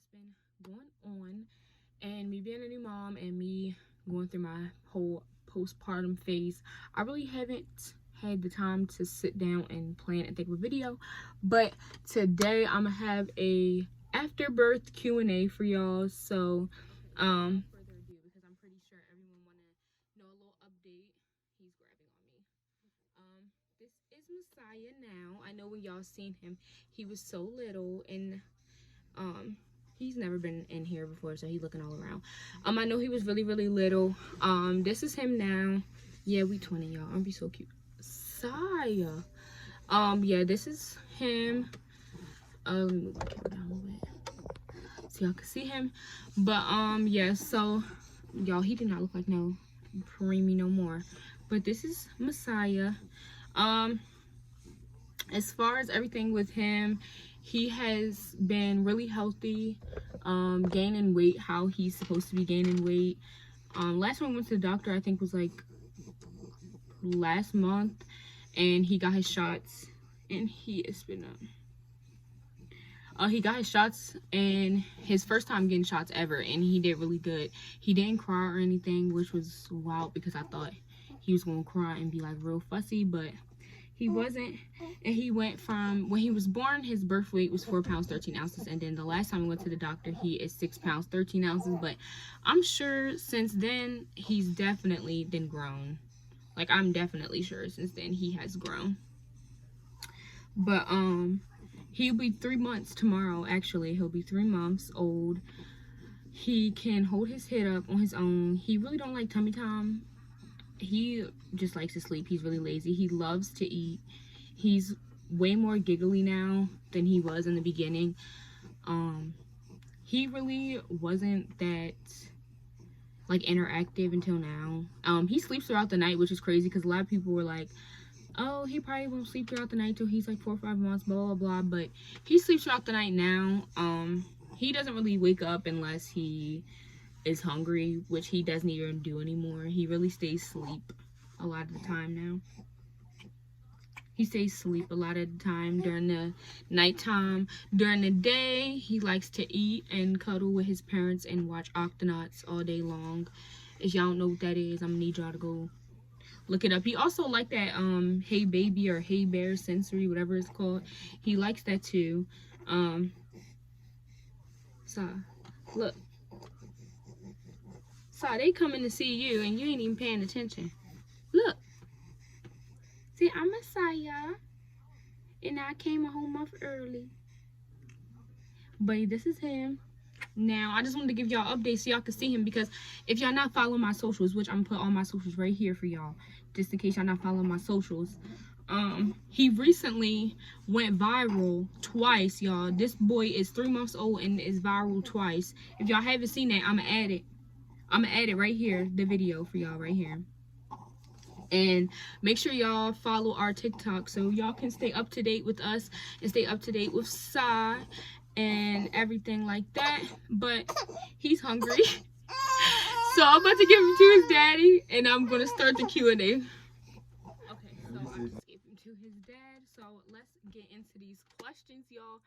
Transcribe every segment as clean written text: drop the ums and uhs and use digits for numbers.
just been going on, and me being a new mom and me going through my whole postpartum phase, I really haven't had the time to sit down and plan and think of a video. But today I'm gonna have a afterbirth Q&A for y'all. So further ado, because I'm pretty sure everyone wanna know a little update. He's grabbing on me. This is Messiah now. I know when y'all seen him, he was so little, and he's never been in here before, so he's looking all around. I know he was really little. This is him now. Yeah, we 20, y'all. I'm be so cute. Saya. Yeah, this is him. Let me move the camera down a little bit so y'all can see him. But yeah, so y'all, he did not look like no preemie no more. But this is Messiah. As far as everything with him, he has been really healthy, gaining weight how he's supposed to be gaining weight. Last time we went to the doctor, I think was like last month, and he got his shots, and he got his shots, and his first time getting shots ever, and he did really good. He didn't cry or anything, which was wild because I thought he was gonna cry and be like real fussy, but he wasn't. And he went from, when he was born, his birth weight was 4 pounds 13 ounces, and then the last time we went to the doctor, he is 6 pounds 13 ounces. But I'm sure since then he's definitely been grown. Like, I'm definitely sure since then he has grown. But he'll be 3 months tomorrow. Actually, he'll be 3 months old. He can hold his head up on his own. He really don't like tummy time. He just likes to sleep. He's really lazy. He loves to eat. He's way more giggly now than he was in the beginning. He really wasn't that like interactive until now. He sleeps throughout the night, which is crazy because a lot of people were like, oh, he probably won't sleep throughout the night till he's like 4 or 5 months, blah blah blah. But he sleeps throughout the night now. He doesn't really wake up unless he is hungry, which he doesn't even do anymore. He really stays asleep a lot of the time now. He stays asleep a lot of the time during the nighttime. During the day, he likes to eat and cuddle with his parents and watch Octonauts all day long. If y'all don't know what that is, I'm gonna need y'all to go look it up. He also liked that Hey Baby or Hey Bear Sensory, whatever it's called. He likes that too. So look. So they coming to see you and you ain't even paying attention. Look. See, I'm Messiah. And I came a whole month early. But this is him. Now, I just wanted to give y'all updates so y'all can see him, because if y'all not following my socials, which I'm gonna put all my socials right here for y'all, just in case y'all not following my socials. He recently went viral twice, y'all. This boy is 3 months old and is viral twice. If y'all haven't seen that, I'm gonna add it right here, the video for y'all right here. And make sure y'all follow our TikTok so y'all can stay up to date with us and stay up to date with Sai and everything like that. But he's hungry. So I'm about to give him to his daddy, and I'm gonna start the Q&A. Okay, so I just gave him to his dad. So let's get into these questions, y'all.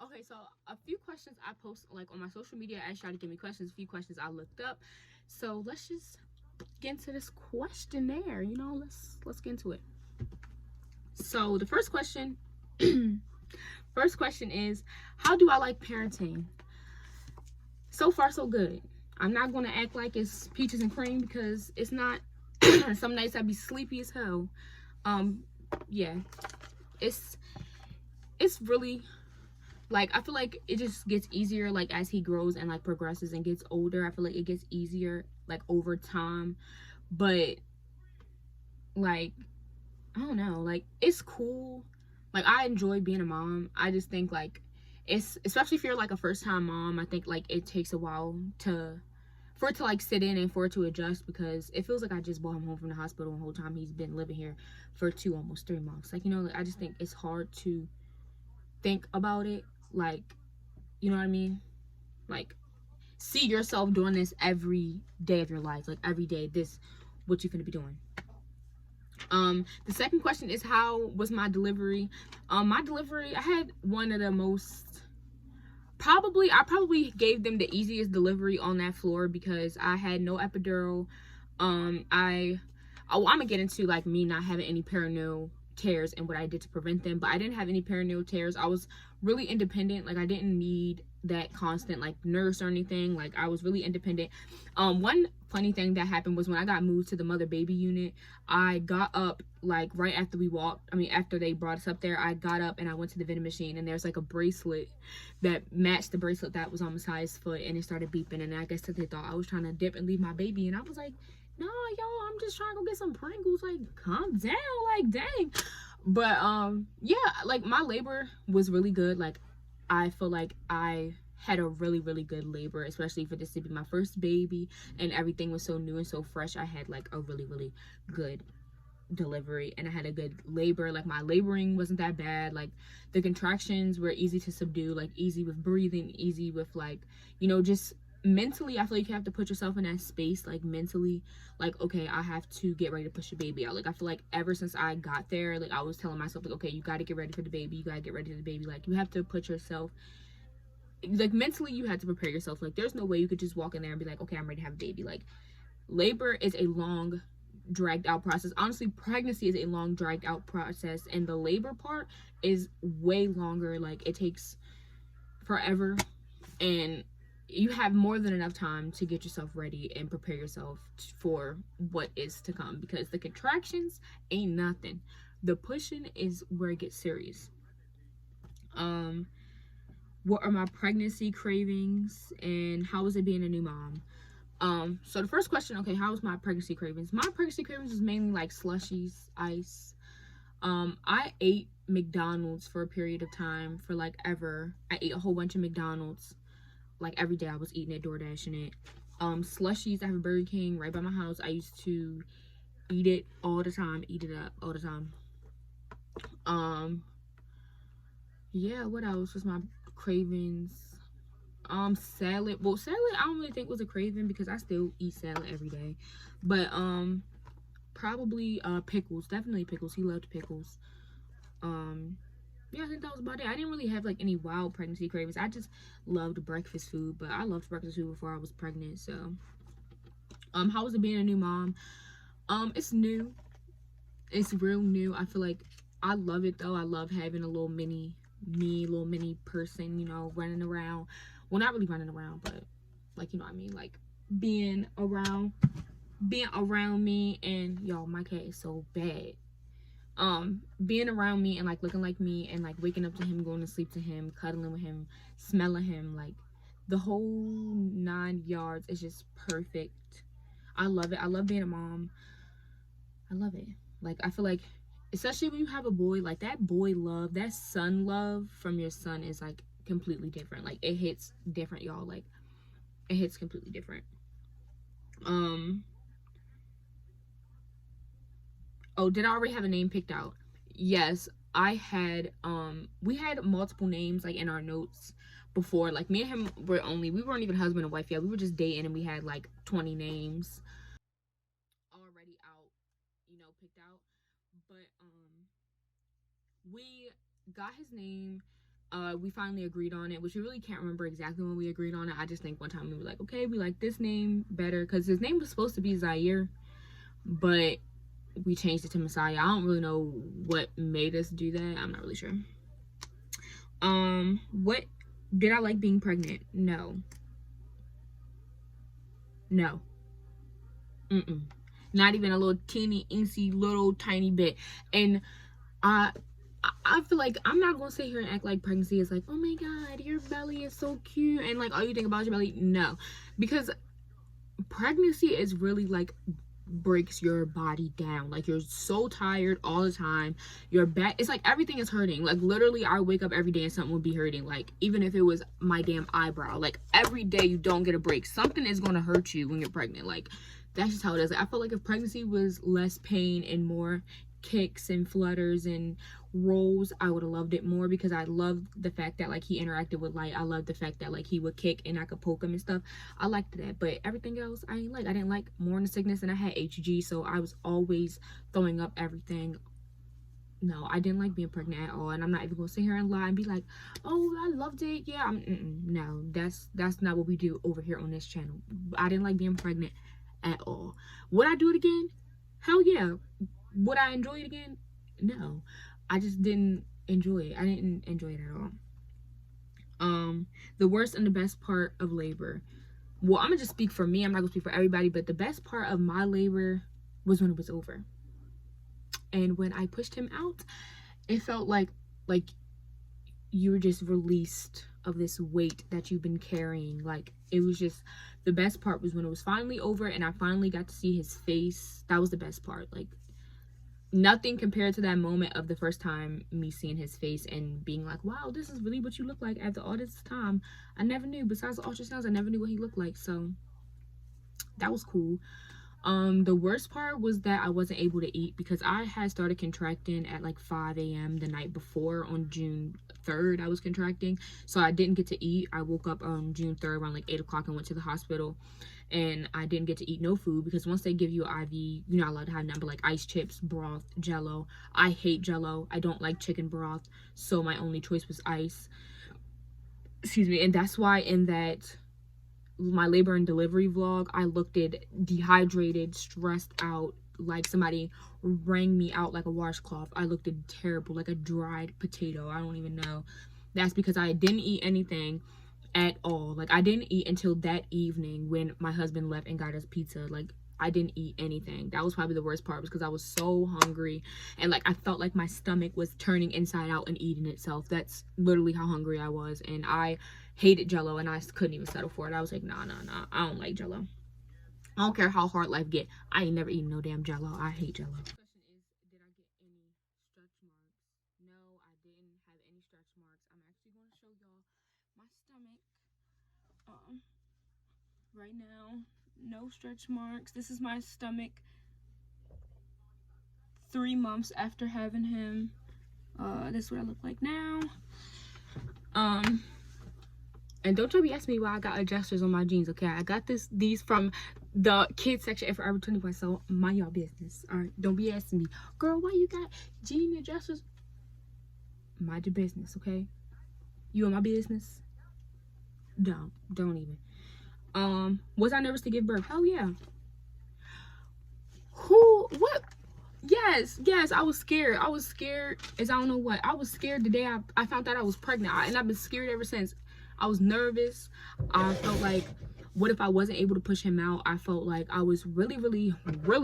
Okay, so a few questions I post like on my social media. I asked y'all to give me questions. A few questions I looked up. So let's just get into this questionnaire. You know, let's get into it. So the first question is, how do I like parenting? So far so good. I'm not gonna act like it's peaches and cream, because it's not. Some nights I'd be sleepy as hell. Yeah, it's really, like, I feel like it just gets easier, like, as he grows and like progresses and gets older. I feel like it gets easier like over time. But like, I don't know, like, it's cool. Like, I enjoy being a mom. I just think like it's, especially if you're like a first time mom, I think like it takes a while for it to like sit in and for it to adjust, because it feels like I just brought him home from the hospital the whole time he's been living here for almost 3 months. Like, you know, like, I just think it's hard to think about it, like, you know what I mean, like, see yourself doing this every day of your life, like every day, this what you're gonna be doing. The second question is, how was my delivery? My delivery, I had one of the most I probably gave them the easiest delivery on that floor because I had no epidural. I'm gonna get into like me not having any perineal tears and what I did to prevent them, but I didn't have any perineal tears. I was really independent. Like I didn't need that constant like nurse or anything. Like I was really independent. One funny thing that happened was when I got moved to the mother baby unit, I got up like right after after they brought us up there, I got up and I went to the vending machine, and there's like a bracelet that matched the bracelet that was on Messiah's foot, and it started beeping, and I guess that they thought I was trying to dip and leave my baby, and I was like, no, y'all, I'm just trying to go get some Pringles. Like, calm down. Like, dang. But yeah, like my labor was really good. Like I feel like I had a really, really good labor, especially for this to be my first baby, and everything was so new and so fresh. I had like a really, really good delivery, and I had a good labor. Like my laboring wasn't that bad. Like the contractions were easy to subdue, like easy with breathing, easy with like, you know, just mentally. I feel like you have to put yourself in that space, like mentally, like, okay, I have to get ready to push the baby out. Like I feel like ever since I got there, like I was telling myself like, okay, you got to get ready for the baby, you got to get ready for the baby. Like you have to put yourself, like mentally you had to prepare yourself. Like there's no way you could just walk in there and be like, okay, I'm ready to have a baby. Like labor is a long dragged out process. Honestly, pregnancy is a long dragged out process, and the labor part is way longer. Like it takes forever, and you have more than enough time to get yourself ready and prepare yourself for what is to come, because the contractions ain't nothing. The pushing is where it gets serious. What are my pregnancy cravings and how was it being a new mom? So the first question, okay, how was my pregnancy cravings? My pregnancy cravings was mainly like slushies, ice. I ate McDonald's for a period of time, for like ever. I ate a whole bunch of McDonald's. Like every day I was eating it, DoorDashing it. Slushies, I have a Burger King right by my house. I used to eat it all the time, eat it up all the time. Yeah, what else was my cravings? Salad. Well, salad I don't really think was a craving because I still eat salad every day. But probably pickles. Definitely pickles. He loved pickles. Yeah, I think that was about it. I didn't really have like any wild pregnancy cravings. I just loved breakfast food, but I loved breakfast food before I was pregnant. So how was it being a new mom? It's new. It's real new. I feel like I love it though. I love having a little mini person, you know, running around. Well, not really running around, but like, you know what I mean, like being around me. And y'all, my cat is so bad. Being around me and like looking like me, and like waking up to him, going to sleep to him, cuddling with him, smelling him, like the whole 9 yards is just perfect. I love it. I love being a mom. I love it. Like I feel like, especially when you have a boy, like that boy love, that son love from your son is like completely different. Like it hits different, y'all. Like it hits completely different. Oh, did I already have a name picked out? Yes, I had we had multiple names like in our notes before. Like me and him we weren't even husband and wife yet. We were just dating, and we had like 20 names already out, you know, picked out. But we got his name. We finally agreed on it, which we really can't remember exactly when we agreed on it. I just think one time we were like, okay, we like this name better, because his name was supposed to be Zaire, but we changed it to Messiah. I don't really know what made us do that. I'm not really sure. What did I like being pregnant? No. Not even a little teeny incy little tiny bit. And I feel like I'm not gonna sit here and act like pregnancy is like, oh my god, your belly is so cute and like all you think about your belly. No, because pregnancy is really like breaks your body down. Like you're so tired all the time. Your back, it's like everything is hurting. Like literally I wake up every day and something would be hurting. Like even if it was my damn eyebrow, like every day you don't get a break, something is going to hurt you when you're pregnant. Like that's just how it is. Like, I feel like if pregnancy was less pain and more kicks and flutters and rolls, I would have loved it more, because I loved the fact that like he interacted with light. I loved the fact that like he would kick and I could poke him and stuff. I liked that. But everything else I didn't like morning sickness, and I had HG, so I was always throwing up everything. no, I didn't like being pregnant at all. And I'm not even gonna sit here and lie and be like, oh, I loved it. Yeah, no, that's not what we do over here on this channel. I didn't like being pregnant at all. Would I do it again? Hell yeah. Would I enjoy it again? No, I just didn't enjoy it. I didn't enjoy it at all. The worst and the best part of labor. Well, I'm gonna just speak for me. I'm not gonna speak for everybody, but the best part of my labor was when it was over. And when I pushed him out, it felt like you were just released of this weight that you've been carrying. Like, it was just, the best part was when it was finally over and I finally got to see his face. That was the best part. Like, nothing compared to that moment of the first time me seeing his face and being like, wow, this is really what you look like after all this time. I never knew. Besides the ultrasounds, I never knew what he looked like. So that was cool. The worst part was that I wasn't able to eat because I had started contracting at like 5 a.m. the night before. On June 3rd I was contracting, so I didn't get to eat. I woke up on June 3rd around like 8 o'clock and went to the hospital, and I didn't get to eat no food because once they give you an IV, you're not allowed to have nothing but like ice chips, broth, jello. I hate jello. I don't like chicken broth, so my only choice was ice. Excuse me. And that's why in that my labor and delivery vlog, I looked dehydrated, stressed out, like somebody wrung me out like a washcloth. I looked terrible, like a dried potato. I don't even know. That's because I didn't eat anything at all. Like, I didn't eat until that evening when my husband left and got us pizza. Like, I didn't eat anything. That was probably the worst part, because I was so hungry and like I felt like my stomach was turning inside out and eating itself. That's literally how hungry I was, and I hated jello and I couldn't even settle for it. I was like, nah, I don't like jello. I don't care how hard life get. I ain't never eaten no damn jello. I hate jello. The question is, did I get any stretch marks? No, I didn't have any stretch marks. I'm actually going to show y'all my stomach right now. No stretch marks. This is my stomach 3 months after having him. This is what I look like now. And don't try to ask me why I got adjusters on my jeans, okay? I got these from the kids section at Forever 21, so mind y'all business. All right, don't be asking me, girl, why you got jean adjusters? Mind your business, okay? You in my business? Don't even. Was I nervous to give birth? Hell yeah. What? Yes, I was scared. I was scared as I don't know what. I was scared the day I found out I was pregnant, and I've been scared ever since. I was nervous. I felt like, what if I wasn't able to push him out? I felt like I was really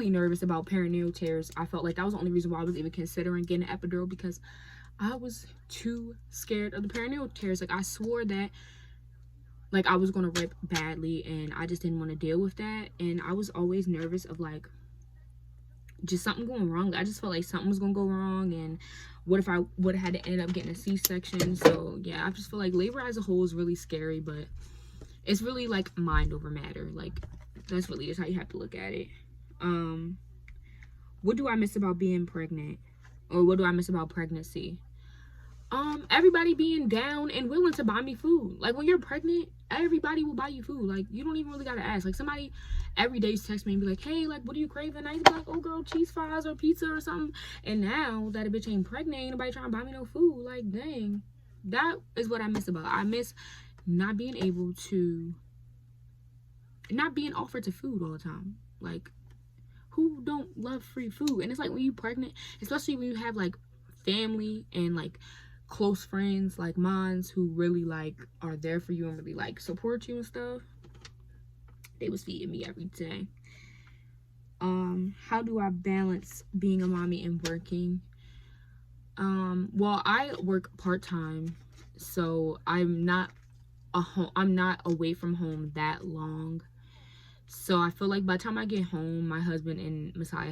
nervous about perineal tears. I felt like that was the only reason why I was even considering getting an epidural, because I was too scared of the perineal tears. Like, I swore that like I was gonna rip badly, and I just didn't want to deal with that. And I was always nervous of like just something going wrong. I just felt like something was gonna go wrong, and what if I would have had to end up getting a C-section? So yeah, I just feel like labor as a whole is really scary, but it's really like mind over matter. Like, that's really just how you have to look at it. What do I miss about being pregnant, or what do I miss about pregnancy? Everybody being down and willing to buy me food. Like, when you're pregnant, everybody will buy you food. Like, you don't even really gotta ask. Like, somebody every day text me and be like, hey, like, what are you craving? I be like, oh girl, cheese fries or pizza or something. And now that a bitch ain't pregnant, ain't nobody trying to buy me no food. Like, dang, that is what I miss about it. I miss not being able to, not being offered to food all the time. Like, who don't love free food? And it's like, when you pregnant, especially when you have like family and like close friends like mines who really like are there for you and really like support you and stuff, they was feeding me every day. How do I balance being a mommy and working? Well, I work part-time, so I'm not away from home that long. So I feel like by the time I get home, my husband and Messiah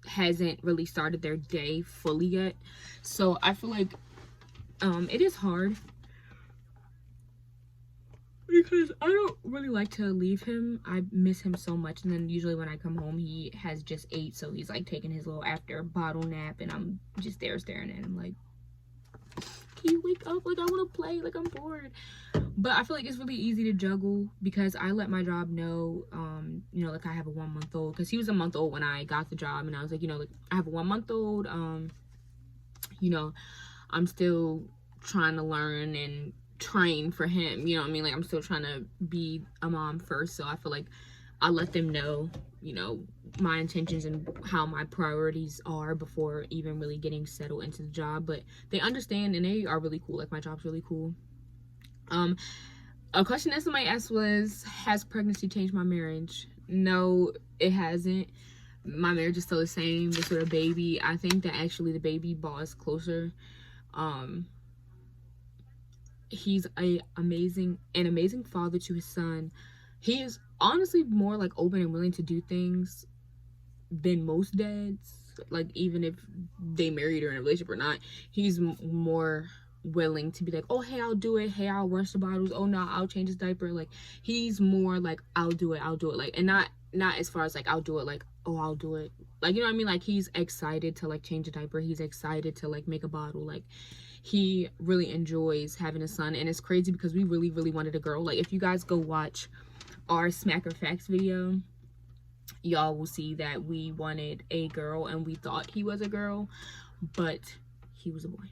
hasn't really started their day fully yet. So I feel like it is hard, because I don't really like to leave him. I miss him so much, and then usually when I come home, he has just ate, so he's like taking his little after bottle nap, and I'm just there staring at him like, can you wake up? Like, I want to play. Like, I'm bored. But I feel like it's really easy to juggle because I let my job know, you know, like I have a 1 month old, because he was a month old when I got the job, and I was like, you know, like I have a 1 month old, you know, I'm still trying to learn and train for him, you know what I mean? Like, I'm still trying to be a mom first, so I feel like I let them know, you know, my intentions and how my priorities are before even really getting settled into the job. But they understand and they are really cool. Like, my job's really cool. A question that somebody asked was, has pregnancy changed my marriage? No, it hasn't. My marriage is still the same. Just with a baby, I think that actually the baby brought us closer. He's an amazing father to his son. He is honestly more like open and willing to do things than most dads. Like, even if they married or in a relationship or not, he's more willing to be like, oh, hey, I'll do it. Hey, I'll wash the bottles. Oh, no, I'll change his diaper. Like, he's more like, I'll do it. Like, and not as far as like, I'll do it, like, oh, I'll do it. Like, you know what I mean? Like, he's excited to like change a diaper. He's excited to like make a bottle. Like, he really enjoys having a son. And it's crazy because we really, really wanted a girl. Like, if you guys go watch our Smack or Facts video, y'all will see that we wanted a girl and we thought he was a girl, but he was a boy.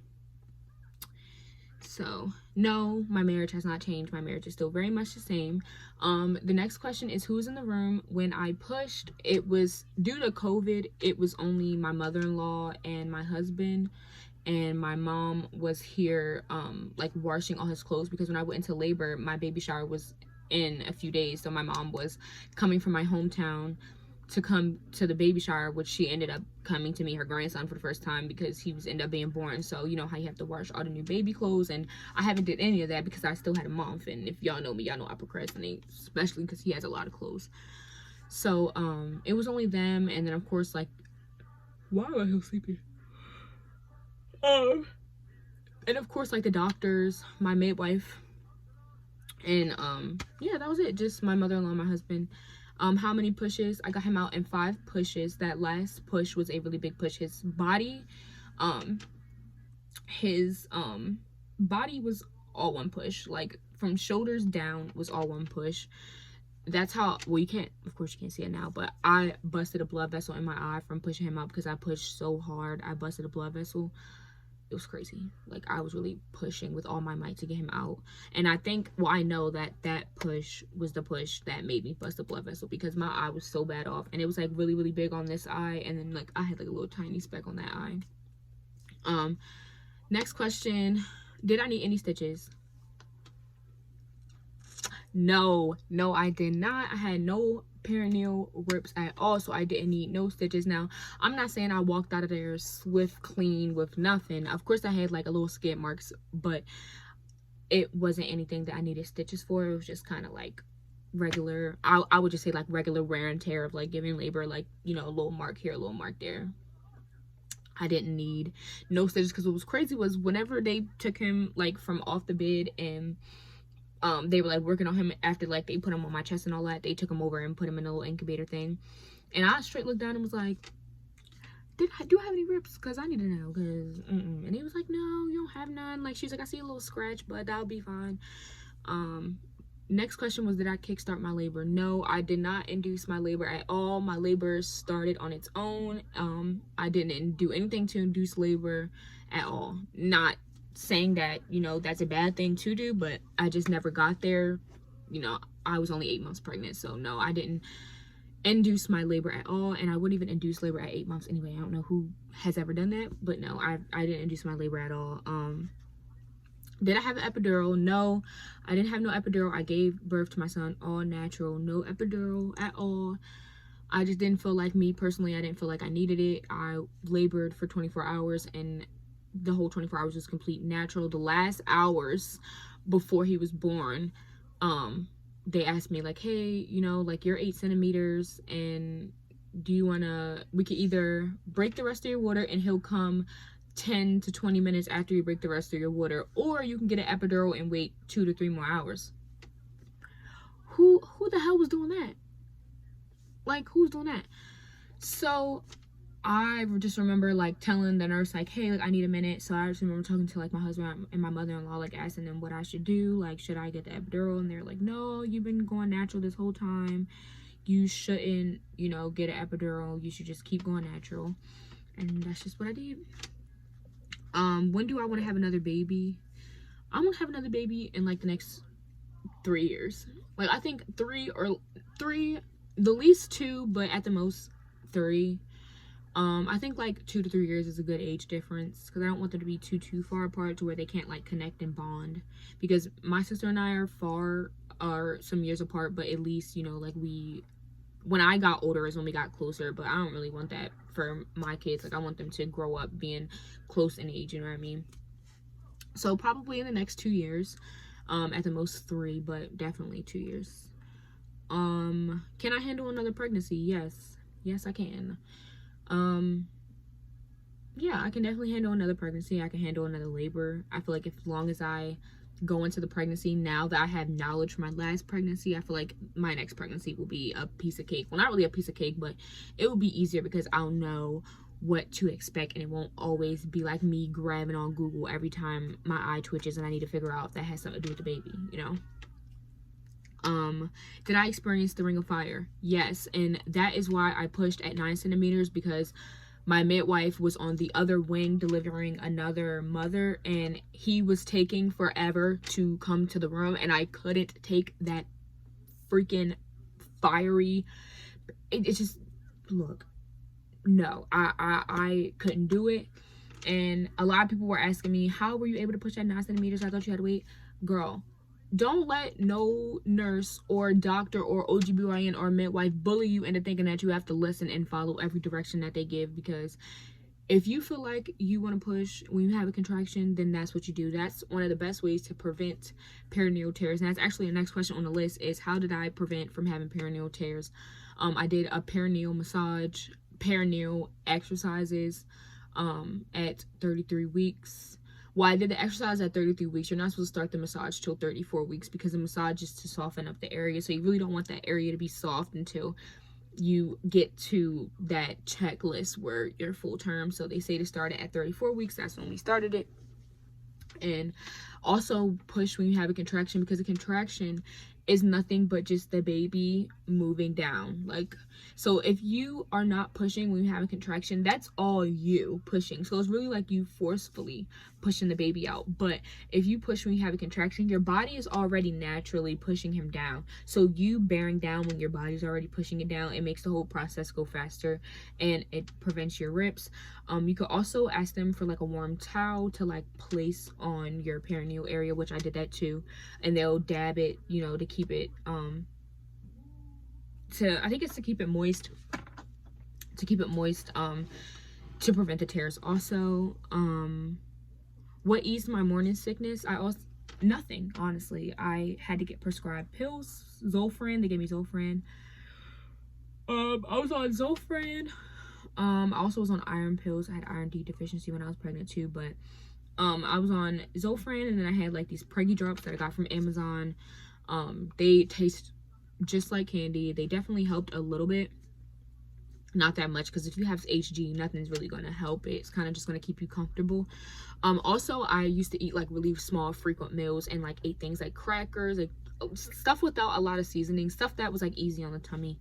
So no, my marriage has not changed. My marriage is still very much the same. The next question is, who's in the room? When I pushed, it was due to COVID. It was only my mother-in-law and my husband, and my mom was here like washing all his clothes, because when I went into labor, my baby shower was in a few days, so my mom was coming from my hometown to come to the baby shower, which she ended up coming to meet her grandson for the first time because he was ended up being born. So you know how you have to wash all the new baby clothes, and I haven't did any of that because I still had a month, and if y'all know me, y'all know I procrastinate, especially because he has a lot of clothes. So it was only them, and then of course, like, why am I so sleepy? And of course, like, the doctors, my midwife, and yeah, that was it. Just my mother-in-law, my husband. How many pushes? I got him out in 5 pushes. That last push was a really big push. His body was all one push. Like, from shoulders down was all one push. That's how, well, you can't, of course you can't see it now, but I busted a blood vessel in my eye from pushing him up because I pushed so hard. I busted a blood vessel. It was crazy. Like, I was really pushing with all my might to get him out. And I think, well, I know that that push was the push that made me bust a blood vessel, because my eye was so bad off, and it was like really, really big on this eye, and then like I had like a little tiny speck on that eye. Next question, did I need any stitches? No, I did not. I had no perineal rips at all, so I didn't need no stitches. Now, I'm not saying I walked out of there swift, clean, with nothing. Of course, I had like a little skid marks, but it wasn't anything that I needed stitches for. It was just kind of like regular, I would just say like regular wear and tear of like giving labor, like, you know, a little mark here, a little mark there. I didn't need no stitches, because what was crazy was whenever they took him like from off the bed, and they were like working on him after like they put him on my chest and all that, they took him over and put him in a little incubator thing, and I straight looked down and was like, do I have any rips? Because I need to know, because and he was like, no, you don't have none. Like, she was like, I see a little scratch, but that'll be fine. Next question was, did I kickstart my labor? No, I did not induce my labor at all. My labor started on its own. I didn't do anything to induce labor at all. Not saying that, you know, that's a bad thing to do, but I just never got there. You know, I was only 8 months pregnant, so no, I didn't induce my labor at all, and I wouldn't even induce labor at 8 months anyway. I don't know who has ever done that, but no, I didn't induce my labor at all. Did I have an epidural? No, I didn't have no epidural. I gave birth to my son all natural, no epidural at all. I just didn't feel like, me personally, I didn't feel like I needed it. I labored for 24 hours, and the whole 24 hours was complete natural. The last hours before he was born, they asked me like, hey, you know, like, you're 8 centimeters, and do you want to, we could either break the rest of your water and he'll come 10 to 20 minutes after you break the rest of your water, or you can get an epidural and wait 2 to 3 more hours. Who the hell was doing that? Like, who's doing that? So I just remember like telling the nurse like, hey, like I need a minute. So I just remember talking to like my husband and my mother-in-law, like asking them what I should do, like should I get the epidural, and they're like, no, you've been going natural this whole time, you shouldn't, you know, get an epidural, you should just keep going natural. And that's just what I did. When do I want to have another baby? I'm gonna have another baby in like the next 3 years. Like I think three, the least 2, but at the most 3. I think like 2 to 3 years is a good age difference, because I don't want them to be too far apart to where they can't like connect and bond, because my sister and I are some years apart, but at least, you know, like when I got older is when we got closer. But I don't really want that for my kids. Like I want them to grow up being close in age, you know what I mean? So probably in the next 2 years, at the most 3, but definitely 2 years. Can I handle another pregnancy? Yes I can. Yeah, I can definitely handle another pregnancy. I can handle another labor. I feel like as long as I go into the pregnancy, now that I have knowledge from my last pregnancy, I feel like my next pregnancy will be a piece of cake. Well, not really a piece of cake, but it will be easier because I'll know what to expect, and it won't always be like me grabbing on Google every time my eye twitches and I need to figure out if that has something to do with the baby, you know? Did I experience the ring of fire? Yes, and that is why I pushed at 9 centimeters, because my midwife was on the other wing delivering another mother, and he was taking forever to come to the room, and I couldn't take that freaking fiery, it's just, look, no, I couldn't do it. And a lot of people were asking me, how were you able to push at 9 centimeters? I thought you had to wait. Girl, don't let no nurse or doctor or OGBYN or midwife bully you into thinking that you have to listen and follow every direction that they give, because if you feel like you want to push when you have a contraction, then that's what you do. That's one of the best ways to prevent perineal tears. And that's actually the next question on the list, is how did I prevent from having perineal tears? I did a perineal massage, perineal exercises at 33 weeks. Well, I did the exercise at 33 weeks. You're not supposed to start the massage till 34 weeks, because the massage is to soften up the area. So you really don't want that area to be soft until you get to that checklist where you're full term. So they say to start it at 34 weeks. That's when we started it. And also push when you have a contraction, because a contraction is nothing but just the baby moving down. Like, so if you are not pushing when you have a contraction, that's all you pushing. So it's really like you forcefully pushing the baby out. But if you push when you have a contraction, your body is already naturally pushing him down. So you bearing down when your body's already pushing it down, it makes the whole process go faster, and it prevents your rips. You could also ask them for like a warm towel to like place on your perineal area, which I did that too, and they'll dab it, you know, to keep it I think it's to keep it moist, to prevent the tears. Also, what eased my morning sickness? Nothing, honestly. I had to get prescribed pills, Zofran. They gave me Zofran. I was on Zofran. I also was on iron pills. I had iron D deficiency when I was pregnant too, but I was on Zofran, and then I had like these Preggy drops that I got from Amazon. They taste just like candy. They definitely helped a little bit, not that much, because if you have HG, nothing's really going to help it. It's kind of just going to keep you comfortable. Also, I used to eat like really small frequent meals, and like ate things like crackers, like stuff without a lot of seasoning, stuff that was like easy on the tummy.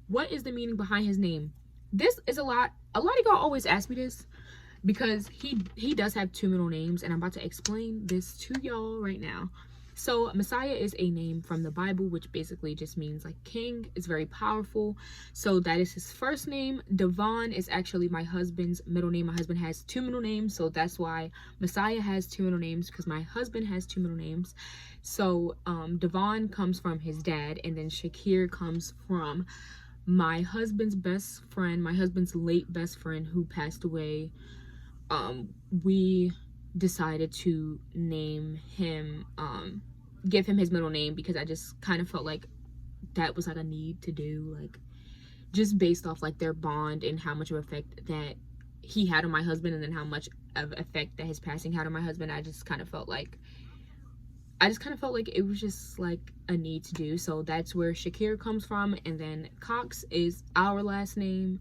What is the meaning behind his name? This is a lot of y'all always ask me this, because he does have 2 middle names, and I'm about to explain this to y'all right now. So Messiah is a name from the Bible, which basically just means like king. It's very powerful. So that is his first name. Devon is actually my husband's middle name. My husband has 2 middle names, so that's why Messiah has 2 middle names, because my husband has 2 middle names. So Devon comes from his dad, and then Shakir comes from my husband's best friend, my husband's late best friend who passed away. We decided to name him, give him his middle name, because I just kind of felt like that was like a need to do, like just based off like their bond and how much of effect that he had on my husband, and then how much of effect that his passing had on my husband. I just kind of felt like it was just like a need to do. So that's where Shakir comes from. And then Cox is our last name.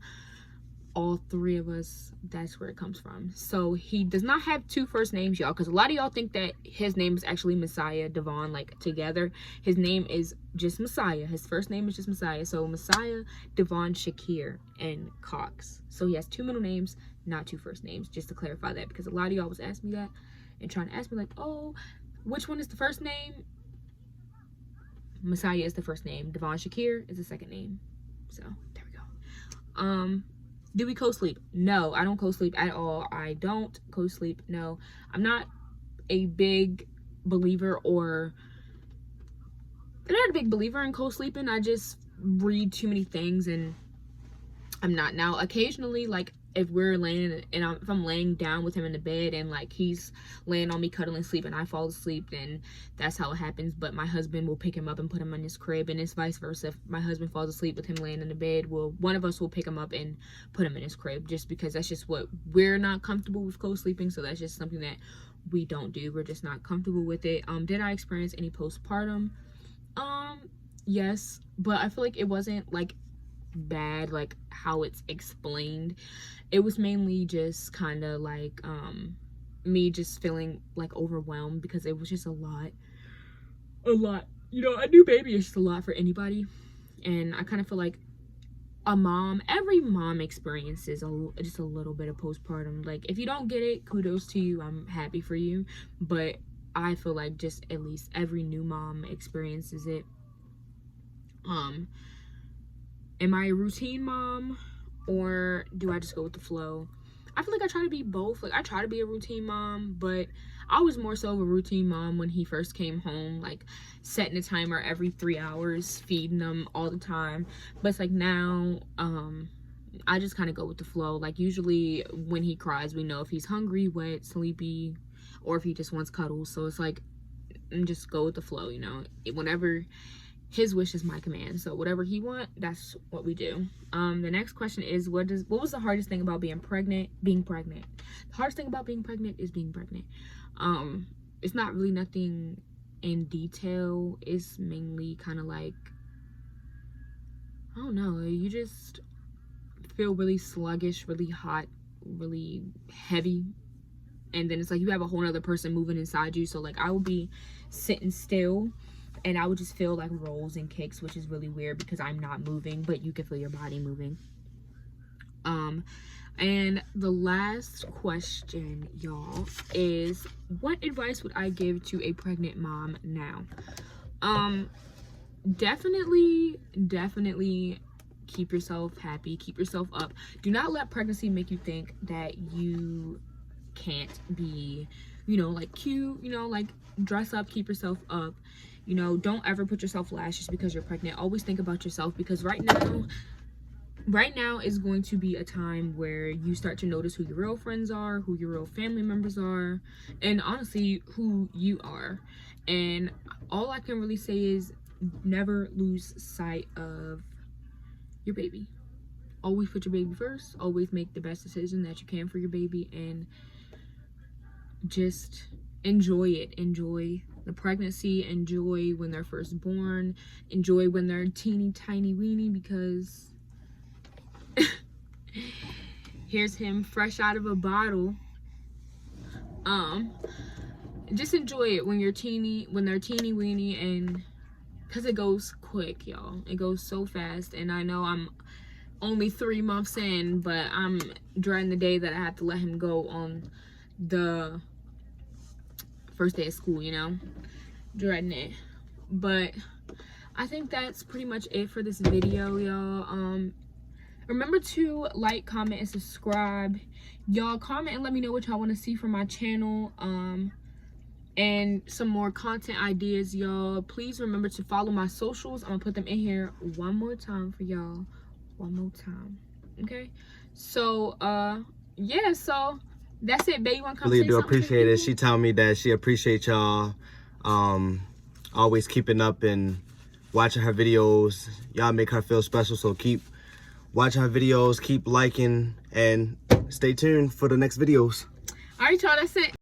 all three of us, that's where it comes from. So he does not have two first names, y'all, because a lot of y'all think that his name is actually Messiah Devon, like together. His name is just Messiah. His first name is just Messiah. So Messiah Devon Shakir and Cox. So he has two middle names, not two first names, just to clarify that, because a lot of y'all was asking me that and trying to ask me like, oh, which one is the first name? Messiah is the first name. Devon Shakir is the second name. So there we go. Do we co-sleep? No, I don't co-sleep at all. I don't co-sleep. No, I'm not a big believer, or I'm not a big believer in co-sleeping. I just read too many things and I'm not. Now, occasionally, like if we're laying and if I'm laying down with him in the bed and like he's laying on me cuddling sleep and I fall asleep, then that's how it happens. But my husband will pick him up and put him in his crib, and it's vice versa. If my husband falls asleep with him laying in the bed, one of us will pick him up and put him in his crib, just because that's just what we're not comfortable with co-sleeping. So that's just something that we don't do. We're just not comfortable with it. Did I experience any postpartum? Yes, but I feel like it wasn't like bad like how it's explained. It was mainly just kind of like me just feeling like overwhelmed, because it was just a lot, you know. A new baby is just a lot for anybody, and I kind of feel like every mom experiences just a little bit of postpartum. Like if you don't get it, kudos to you, I'm happy for you, but I feel like just at least every new mom experiences it. Am I a routine mom, or do I just go with the flow? I feel like I try to be both. Like I try to be a routine mom, but I was more so of a routine mom when he first came home, like setting a timer every 3 hours, feeding them all the time. But it's like now, I just kind of go with the flow. Like usually when he cries, we know if he's hungry, wet, sleepy, or if he just wants cuddles. So it's like, just go with the flow, you know. Whenever his wish is my command, so whatever he want, that's what we do. The next question is, what was the hardest thing about being pregnant? The hardest thing about being pregnant is being pregnant. It's not really nothing in detail. It's mainly kind of like, I don't know, you just feel really sluggish, really hot, really heavy, and then it's like you have a whole other person moving inside you. So like I would be sitting still and I would just feel like rolls and kicks, which is really weird because I'm not moving, but you can feel your body moving. And the last question, y'all, is what advice would I give to a pregnant mom now? Definitely keep yourself happy, keep yourself up. Do not let pregnancy make you think that you can't be, you know, like cute, you know, like dress up, keep yourself up. You know, don't ever put yourself last just because you're pregnant. Always think about yourself, because right now is going to be a time where you start to notice who your real friends are, who your real family members are, and honestly, who you are. And all I can really say is never lose sight of your baby. Always put your baby first. Always make the best decision that you can for your baby, and just enjoy it. Enjoy the pregnancy. Enjoy when they're first born. Enjoy when they're teeny tiny weeny, because here's him fresh out of a bottle. Just enjoy it when they're teeny weeny, and because it goes quick, y'all. It goes so fast. And I know I'm only 3 months in, but I'm dreading the day that I have to let him go on the first day of school, you know, dreading it. But I think that's pretty much it for this video, y'all. Remember to like, comment, and subscribe. Y'all comment and let me know what y'all want to see from my channel, and some more content ideas, y'all. Please remember to follow my socials. I'm gonna put them in here one more time for y'all, okay? So yeah, so that's it, babe. You want to come really say do something appreciate it. She told me that she appreciates y'all always keeping up and watching her videos. Y'all make her feel special, so keep watching her videos, keep liking, and stay tuned for the next videos. All right, y'all, that's it.